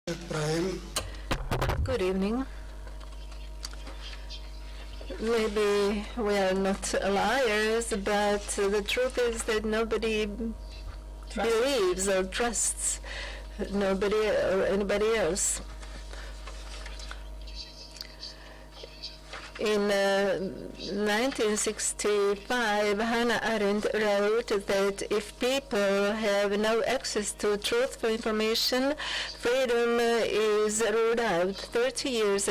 Prime. Good evening. Maybe we are not liars, but the truth is that nobody believes or trusts nobody or anybody else. In 1965, Hannah Arendt wrote that if people have no access to truthful information, freedom is ruled out. 30 years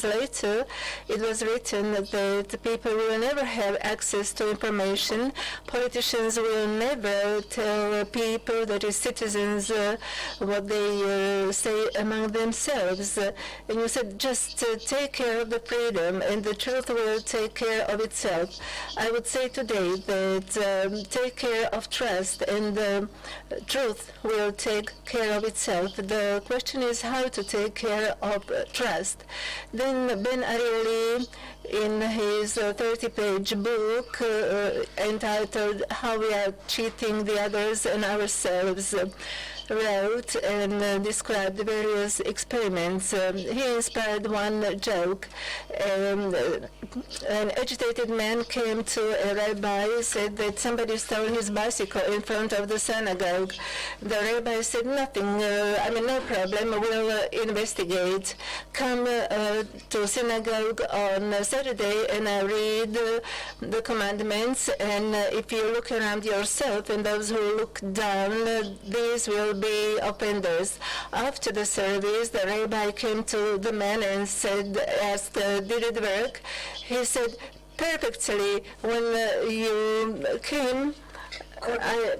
later, it was written that people will never have access to information. Politicians will never tell people, that is citizens, what they say among themselves. And you said, just take care of the freedom, and the truth will take care of itself. I would say today that take care of trust, and the truth will take care of itself. The question is how to take care of trust. Then Ben Ariely, in his 30-page book entitled How We Are Cheating the Others and Ourselves, wrote and described various experiments. He inspired one joke. An agitated man came to a rabbi, said that somebody stole his bicycle in front of the synagogue. The rabbi said, nothing, no problem, we'll investigate. Come to synagogue on Saturday and I read the commandments, and if you look around yourself and those who look down, these will be offenders. After the service, the rabbi came to the man and asked, did it work? He said, perfectly. When you came, I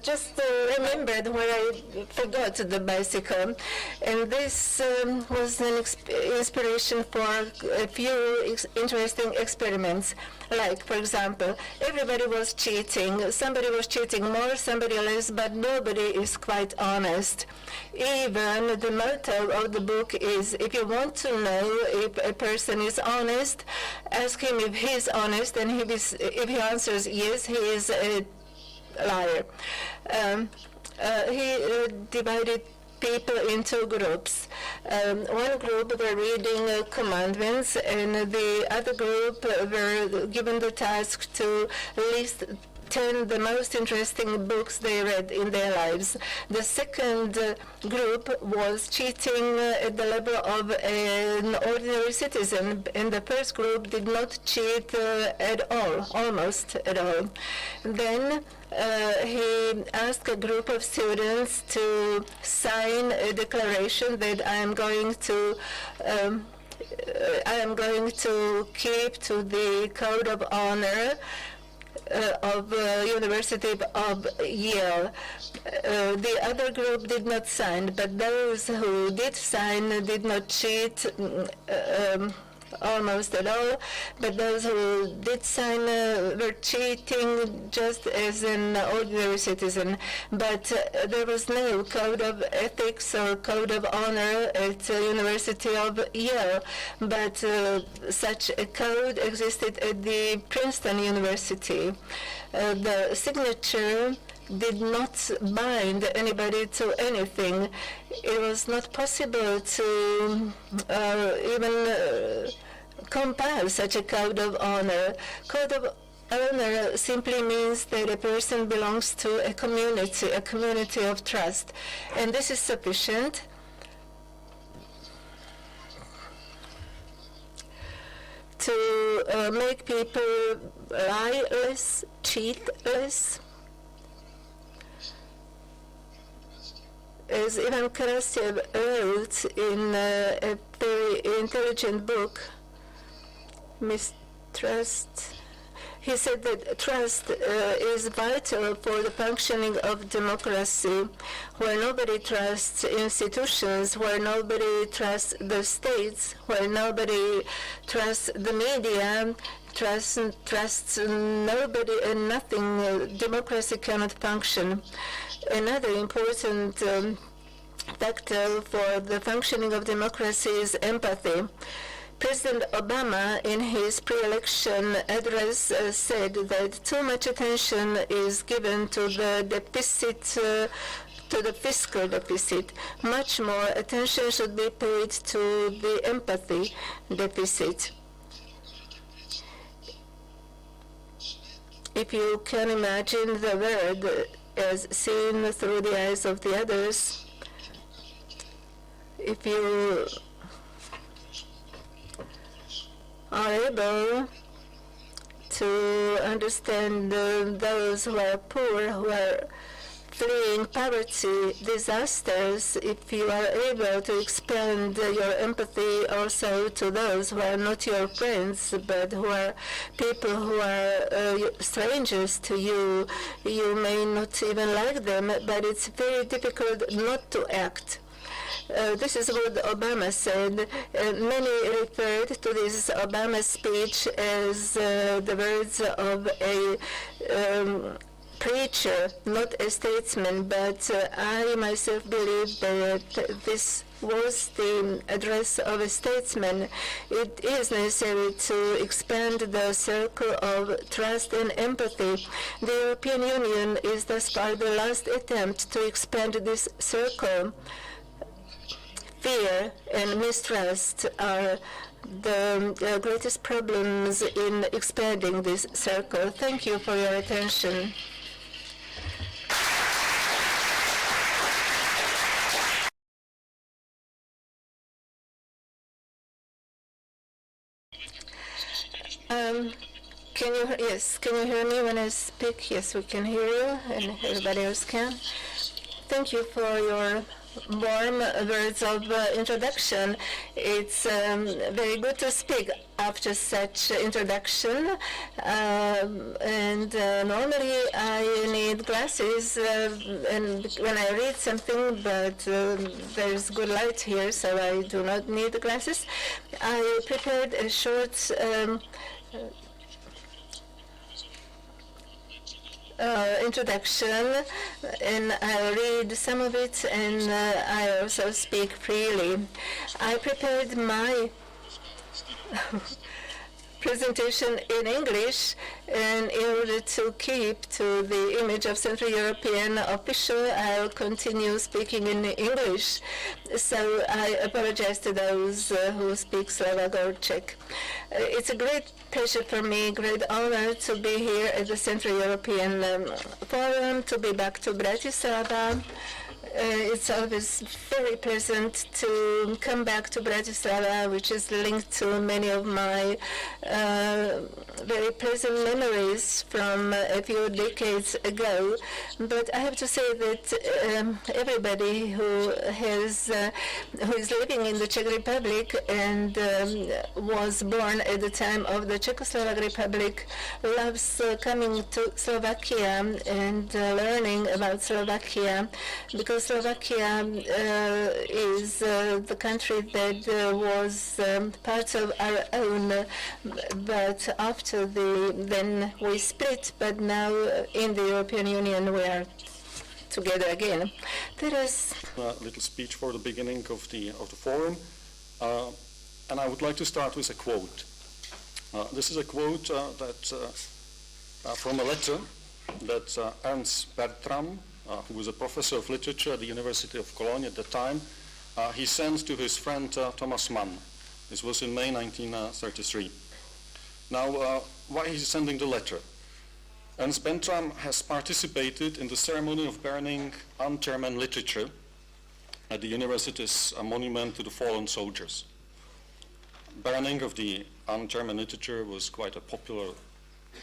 just remembered where I forgot the bicycle, and this was an inspiration for a few interesting experiments. Like, for example, everybody was cheating. Somebody was cheating more, somebody less, but nobody is quite honest. Even the motto of the book is, if you want to know if a person is honest, ask him if he's honest, and if he answers yes, he is a liar. He divided people into groups. One group were reading commandments, and the other group were given the task to list 10 the most interesting books they read in their lives. The second group was cheating at the level of an ordinary citizen, and the first group did not cheat at all, almost at all. Then he asked a group of students to sign a declaration that I am going to keep to the code of honor of University of Yale. The other group did not sign, but those who did sign did not cheat almost at all, but those who did sign were cheating just as an ordinary citizen. But there was no code of ethics or code of honor at the University of Yale, but such a code existed at the Princeton University. The signature did not bind anybody to anything. It was not possible to even compile such a code of honor. Code of honor simply means that a person belongs to a community of trust, and this is sufficient to make people lie less, cheat less. As Ivan Karasyev wrote in a very intelligent book, Mistrust, he said that trust is vital for the functioning of democracy, where nobody trusts institutions, where nobody trusts the states, where nobody trusts the media, trusts nobody and nothing, democracy cannot function. Another important factor for the functioning of democracy is empathy. President Obama, in his pre-election address, said that too much attention is given to the deficit to the fiscal deficit. Much more attention should be paid to the empathy deficit. If you can imagine the world as seen through the eyes of the others, if you are able to understand those who are poor, who are fleeing poverty, disasters, if you are able to expand your empathy also to those who are not your friends, but who are people who are strangers to you, you may not even like them, but it's very difficult not to act. This is what Obama said. Many referred to this Obama speech as the words of a preacher, not a statesman, but I myself believe that this was the address of a statesman. It is necessary to expand the circle of trust and empathy. The European Union is thus far the last attempt to expand this circle. Fear and mistrust are the greatest problems in expanding this circle. Thank you for your attention. Can you hear me when I speak? Yes, we can hear you, and everybody else can. Thank you for your warm words of introduction. It's very good to speak after such introduction. Normally I need glasses and when I read something, but there's good light here, so I do not need glasses. I prepared a short introduction, and I'll read some of it, and I also speak freely. I prepared my presentation in English, and in order to keep to the image of Central European official, I'll continue speaking in English. So I apologize to those who speak Slovak or Czech. It's a great pleasure for me, great honor to be here at the Central European Forum, to be back to Bratislava. It's always very pleasant to come back to Bratislava, which is linked to many of my very pleasant memories from a few decades ago. But I have to say that everybody who is living in the Czech Republic and was born at the time of the Czechoslovak Republic loves coming to Slovakia and learning about Slovakia, because Slovakia is the country that was part of our own, but after then we split, but now in the European Union we are together again. There is a little speech for the beginning of the forum, and I would like to start with a quote. This is a quote from a letter that Ernst Bertram, who was a professor of literature at the University of Cologne at the time, he sent to his friend Thomas Mann. This was in May 1933. Now, why he's sending the letter? Ernst Bertram has participated in the ceremony of burning un-German literature at the university's monument to the fallen soldiers. Burning of the un-German literature was quite a popular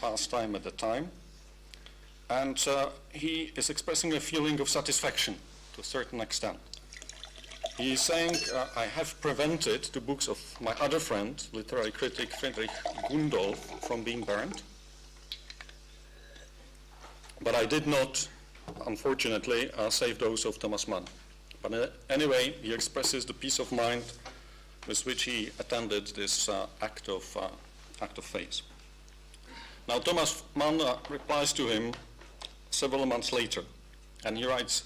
pastime at the time. And he is expressing a feeling of satisfaction to a certain extent. He is saying, I have prevented the books of my other friend, literary critic Friedrich Gundolf, from being burned. But I did not, unfortunately, save those of Thomas Mann. But anyway, he expresses the peace of mind with which he attended this act of faith. Now, Thomas Mann replies to him several months later, and he writes,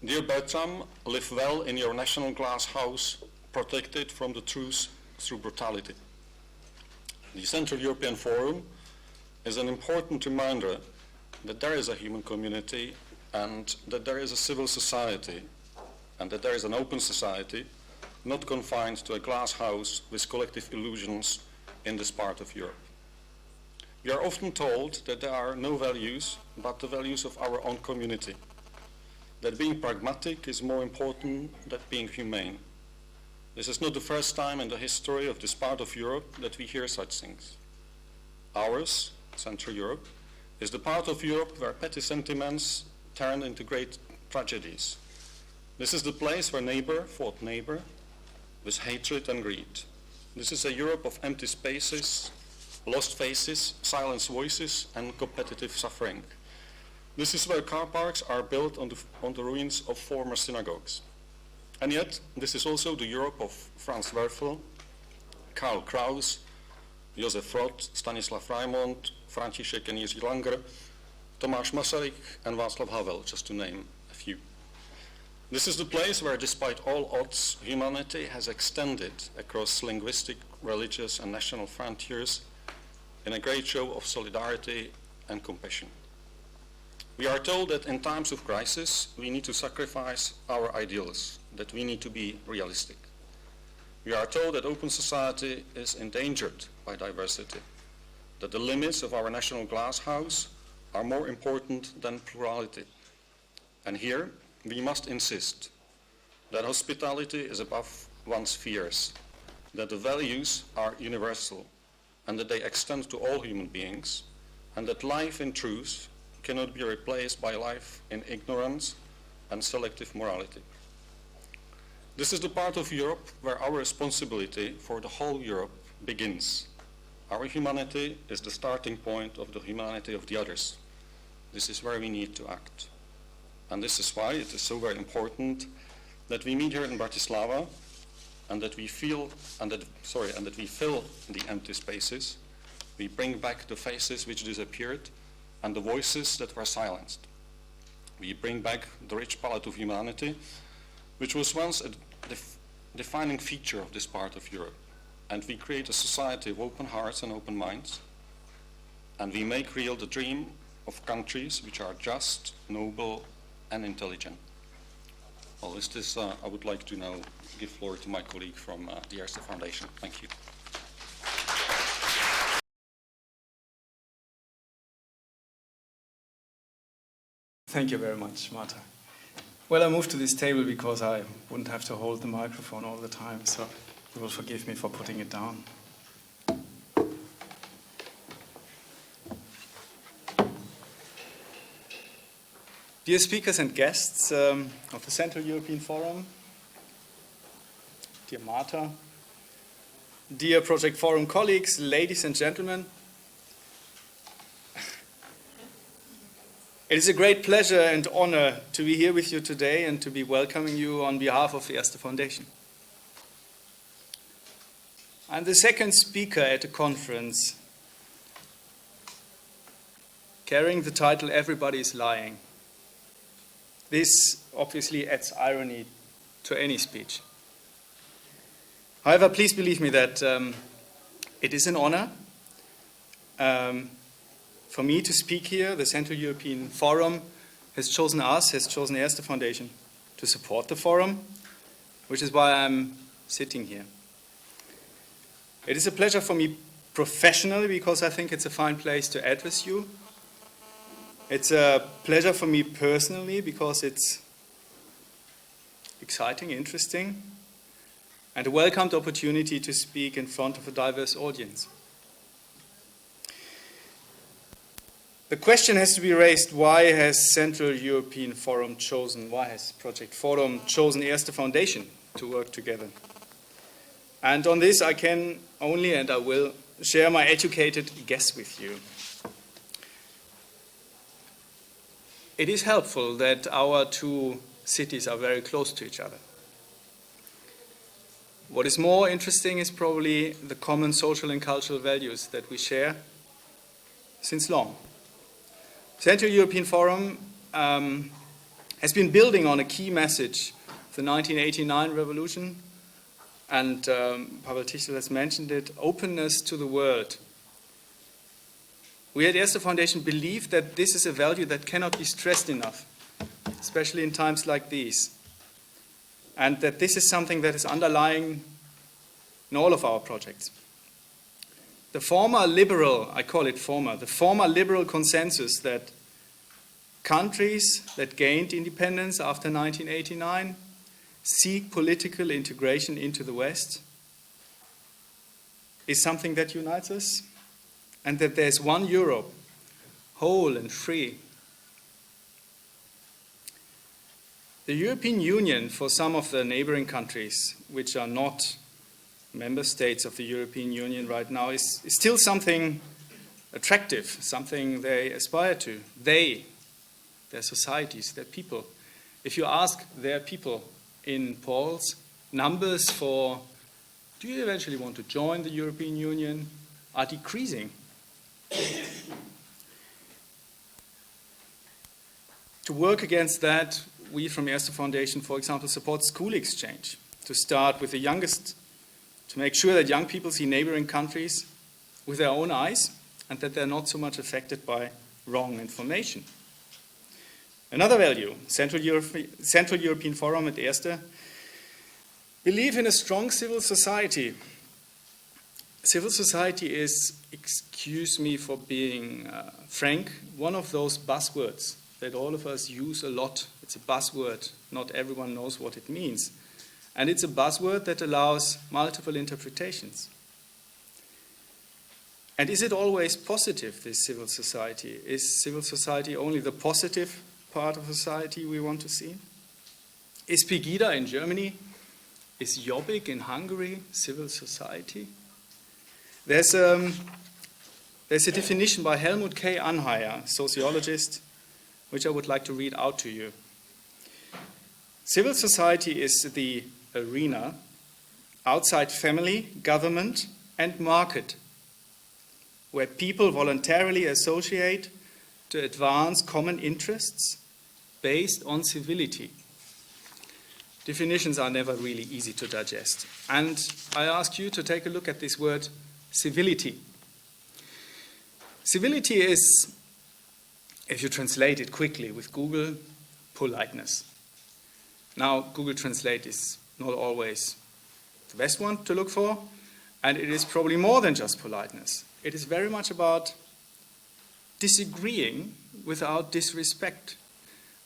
"Dear Bertram, live well in your national glass house, protected from the truth through brutality." The Central European Forum is an important reminder that there is a human community and that there is a civil society, and that there is an open society, not confined to a glass house with collective illusions in this part of Europe. We are often told that there are no values but the values of our own community, that being pragmatic is more important than being humane. This is not the first time in the history of this part of Europe that we hear such things. Ours, Central Europe, is the part of Europe where petty sentiments turn into great tragedies. This is the place where neighbor fought neighbor with hatred and greed. This is a Europe of empty spaces, lost faces, silenced voices, and competitive suffering. This is where car parks are built on the ruins of former synagogues. And yet, this is also the Europe of Franz Werfel, Karl Kraus, Josef Roth, Stanislav Raimond, František and Jiří Langer, Tomáš Masaryk, and Václav Havel, just to name a few. This is the place where, despite all odds, humanity has extended across linguistic, religious, and national frontiers in a great show of solidarity and compassion. We are told that in times of crisis, we need to sacrifice our ideals, that we need to be realistic. We are told that open society is endangered by diversity, that the limits of our national glass house are more important than plurality. And here, we must insist that hospitality is above one's fears, that the values are universal, and that they extend to all human beings, and that life in truth cannot be replaced by life in ignorance and selective morality. This is the part of Europe where our responsibility for the whole Europe begins. Our humanity is the starting point of the humanity of the others. This is where we need to act. And this is why it is so very important that we meet here in Bratislava and that we fill the empty spaces. We bring back the faces which disappeared and the voices that were silenced. We bring back the rich palette of humanity, which was once a defining feature of this part of Europe. And we create a society of open hearts and open minds. And we make real the dream of countries which are just, noble, and intelligent. Well, with this, I would like to now give floor to my colleague from the Erste Foundation. Thank you. Thank you very much, Marta. Well, I moved to this table because I wouldn't have to hold the microphone all the time, so you will forgive me for putting it down. Dear speakers and guests of the Central European Forum, dear Marta, dear Project Forum colleagues, ladies and gentlemen, it is a great pleasure and honor to be here with you today and to be welcoming you on behalf of the Erste Foundation. I'm the second speaker at the conference carrying the title "Everybody is Lying." This obviously adds irony to any speech. However, please believe me that it is an honor for me to speak here. The Central European Forum has chosen us, has chosen the Erste Foundation to support the forum, which is why I'm sitting here. It is a pleasure for me professionally because I think it's a fine place to address you. It's a pleasure for me personally because it's exciting, interesting, and a welcomed opportunity to speak in front of a diverse audience. The question has to be raised, why has Central European Forum chosen, why has Project Forum chosen Erste Foundation to work together? And on this I can only and I will share my educated guess with you. It is helpful that our two cities are very close to each other. What is more interesting is probably the common social and cultural values that we share since long. Central European Forum has been building on a key message of the 1989 revolution, and Pavel Tichel has mentioned it, openness to the world. We at Erste Foundation believe that this is a value that cannot be stressed enough. especially in times like these. And that this is something that is underlying in all of our projects. The former liberal, I call it former, the former liberal consensus that countries that gained independence after 1989 seek political integration into the West is something that unites us, and that there's one Europe, whole and free. The European Union, for some of the neighboring countries, which are not member states of the European Union right now, is still something attractive, something they aspire to. Their societies, their people. If you ask their people in polls, numbers for do you eventually want to join the European Union are decreasing. To work against that, we from Erste Foundation, for example, support school exchange, to start with the youngest, to make sure that young people see neighboring countries with their own eyes and that they're not so much affected by wrong information. Another value, Central European Forum at Erste, believe in a strong civil society. Civil society is, excuse me for being frank, one of those buzzwords that all of us use a lot. It's a buzzword. Not everyone knows what it means. And it's a buzzword that allows multiple interpretations. And is it always positive, this civil society? Is civil society only the positive part of society we want to see? Is Pegida in Germany? Is Jobbik in Hungary civil society? There's a definition by Helmut K. Anheier, sociologist, which I would like to read out to you. Civil society is the arena outside family, government, and market, where people voluntarily associate to advance common interests based on civility. Definitions are never really easy to digest. And I ask you to take a look at this word, civility. Civility is, if you translate it quickly with Google, politeness. Now, Google Translate is not always the best one to look for, and it is probably more than just politeness. It is very much about disagreeing without disrespect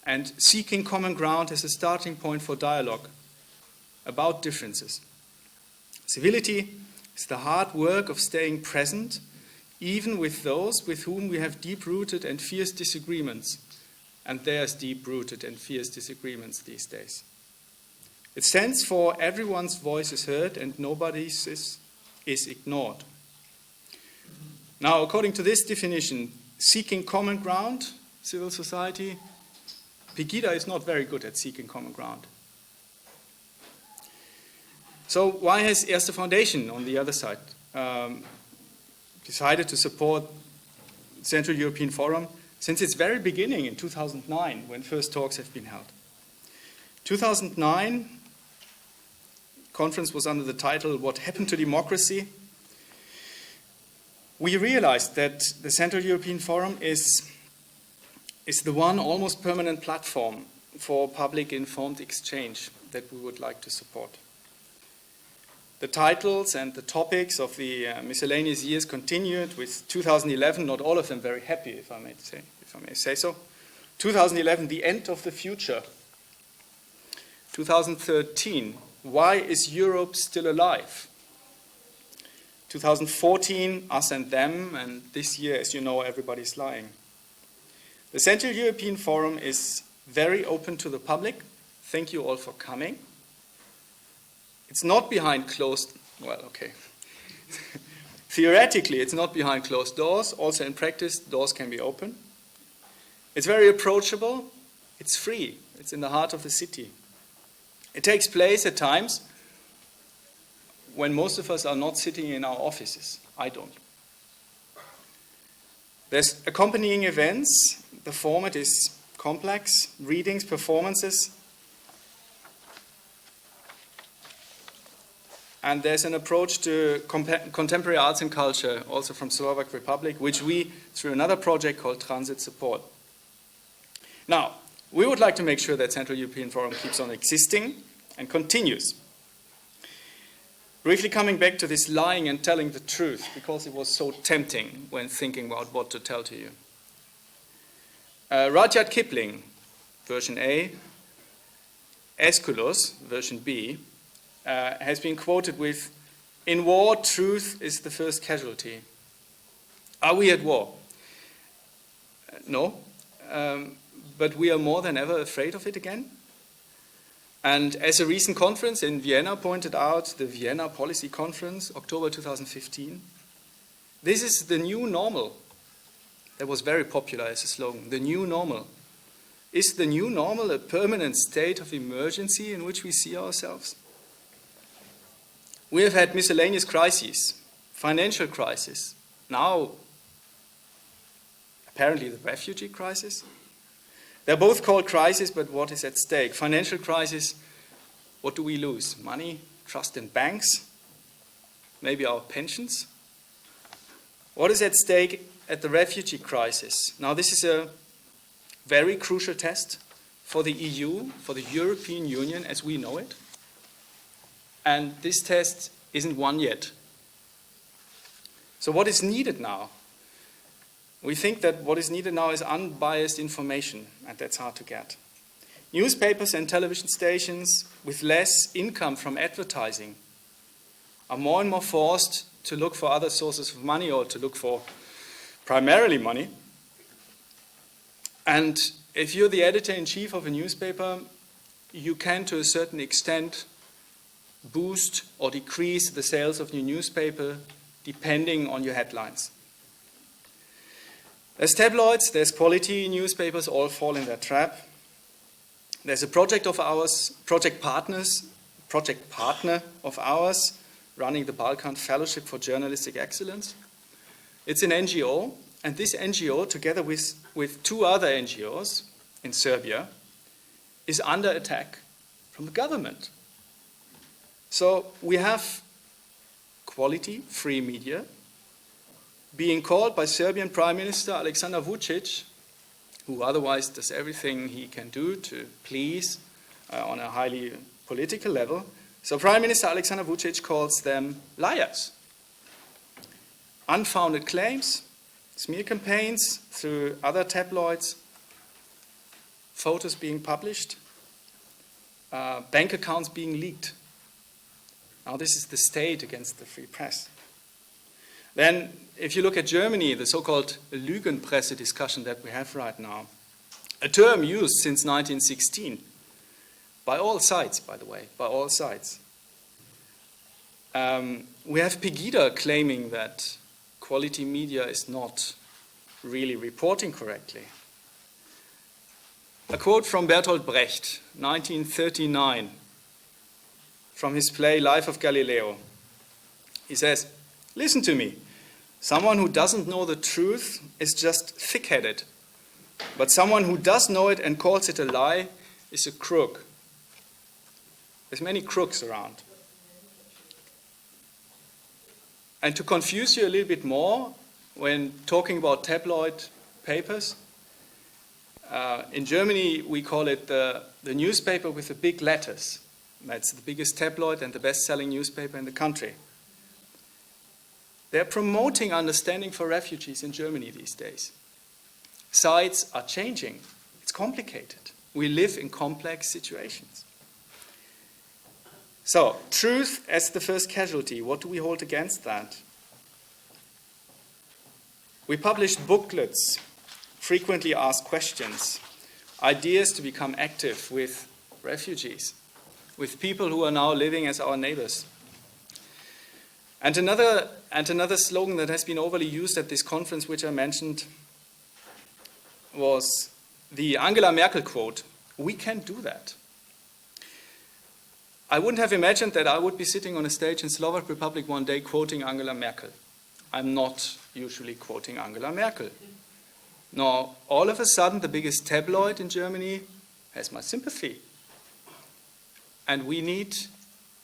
and seeking common ground as a starting point for dialogue about differences. Civility is the hard work of staying present, even with those with whom we have deep-rooted and fierce disagreements. And there's deep-rooted and fierce disagreements these days. It stands for everyone's voice is heard and nobody's is ignored. Now, according to this definition, seeking common ground, civil society, Pegida is not very good at seeking common ground. So why has Erste Foundation, on the other side, decided to support Central European Forum since its very beginning in 2009, when first talks have been held? 2009, conference was under the title, What Happened to Democracy? We realized that the Central European Forum is the one almost permanent platform for public informed exchange that we would like to support. The titles and the topics of the miscellaneous years continued with 2011, not all of them very happy, if I may say so. 2011, the end of the future. 2013, why is Europe still alive? 2014, us and them, and this year, as you know, everybody's lying. The Central European Forum is very open to the public. Thank you all for coming. It's not behind closed, well, okay. Theoretically, it's not behind closed doors. Also in practice, doors can be open. It's very approachable. It's free. It's in the heart of the city. It takes place at times when most of us are not sitting in our offices. I don't. There's accompanying events. The format is complex. Readings, performances. And there's an approach to contemporary arts and culture, also from Slovak Republic, which we, through another project called Transit Support. Now, We would like to make sure that Central European Forum keeps on existing and continues. Briefly coming back to this lying and telling the truth, because it was so tempting when thinking about what to tell to you. Rudyard Kipling, version A, Aeschylus, version B, has been quoted with, "In war, truth is the first casualty." Are we at war? No, but we are more than ever afraid of it again. And as a recent conference in Vienna pointed out, the Vienna Policy Conference, October 2015, this is the new normal. That was very popular as a slogan, the new normal. Is the new normal a permanent state of emergency in which we see ourselves? We have had miscellaneous crises, financial crisis, now apparently the refugee crisis. They're both called crises, but what is at stake? Financial crisis, what do we lose? Money, trust in banks, maybe our pensions? What is at stake at the refugee crisis? Now, this is a very crucial test for the EU, for the European Union as we know it. And this test isn't won yet. So what is needed now? We think that what is needed now is unbiased information, and that's hard to get. Newspapers and television stations with less income from advertising are more and more forced to look for other sources of money, or to look for primarily money. And if you're the editor-in-chief of a newspaper, you can, to a certain extent, boost or decrease the sales of your newspaper depending on your headlines. There's tabloids, there's quality newspapers, all fall in that trap. There's a project of ours, project partner of ours, running the Balkan Fellowship for Journalistic Excellence. It's an NGO, and this NGO, together with two other NGOs in Serbia, is under attack from the government. So we have quality, free media, being called by Serbian Prime Minister Aleksandar Vučić, who otherwise does everything he can do to please on a highly political level. So Prime Minister Aleksandar Vučić calls them liars. Unfounded claims, smear campaigns through other tabloids, photos being published, bank accounts being leaked. Now this is the state against the free press. Then, if you look at Germany, the so-called Lügenpresse discussion that we have right now, a term used since 1916, by all sides, by the way, by all sides. We have Pegida claiming that quality media is not really reporting correctly. A quote from Bertolt Brecht, 1939, from his play Life of Galileo. He says, "Listen to me. Someone who doesn't know the truth is just thick-headed. But someone who does know it and calls it a lie is a crook." There's many crooks around. And to confuse you a little bit more, when talking about tabloid papers, in Germany we call it the newspaper with the big letters. That's the biggest tabloid and the best-selling newspaper in the country. They're promoting understanding for refugees in Germany these days. Sides are changing. It's complicated. We live in complex situations. So, truth as the first casualty. What do we hold against that? We published booklets, frequently asked questions, ideas to become active with refugees, with people who are now living as our neighbors. And another slogan that has been overly used at this conference, which I mentioned, was the Angela Merkel quote, "We can do that." I wouldn't have imagined that I would be sitting on a stage in Slovak Republic one day quoting Angela Merkel. I'm not usually quoting Angela Merkel. No, all of a sudden the biggest tabloid in Germany has my sympathy. And we need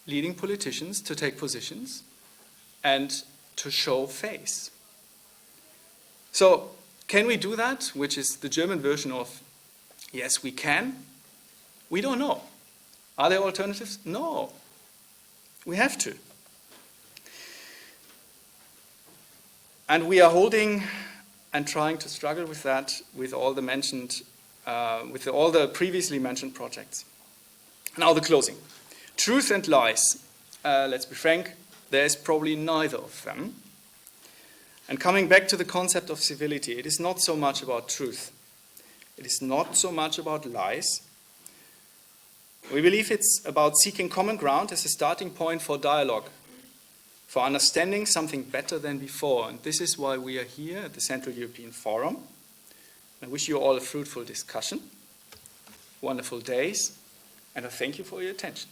leading politicians to take positions and to show face. So, can we do that? Which is the German version of Yes, we can. We don't know. Are there alternatives? No. We have to. And we are holding and trying to struggle with that with all the previously mentioned projects. Now the closing. Truth and lies. Let's be frank, there is probably neither of them. And coming back to the concept of civility, it is not so much about truth. It is not so much about lies. We believe it's about seeking common ground as a starting point for dialogue, for understanding something better than before. And this is why we are here at the Central European Forum. I wish you all a fruitful discussion, wonderful days, and I thank you for your attention.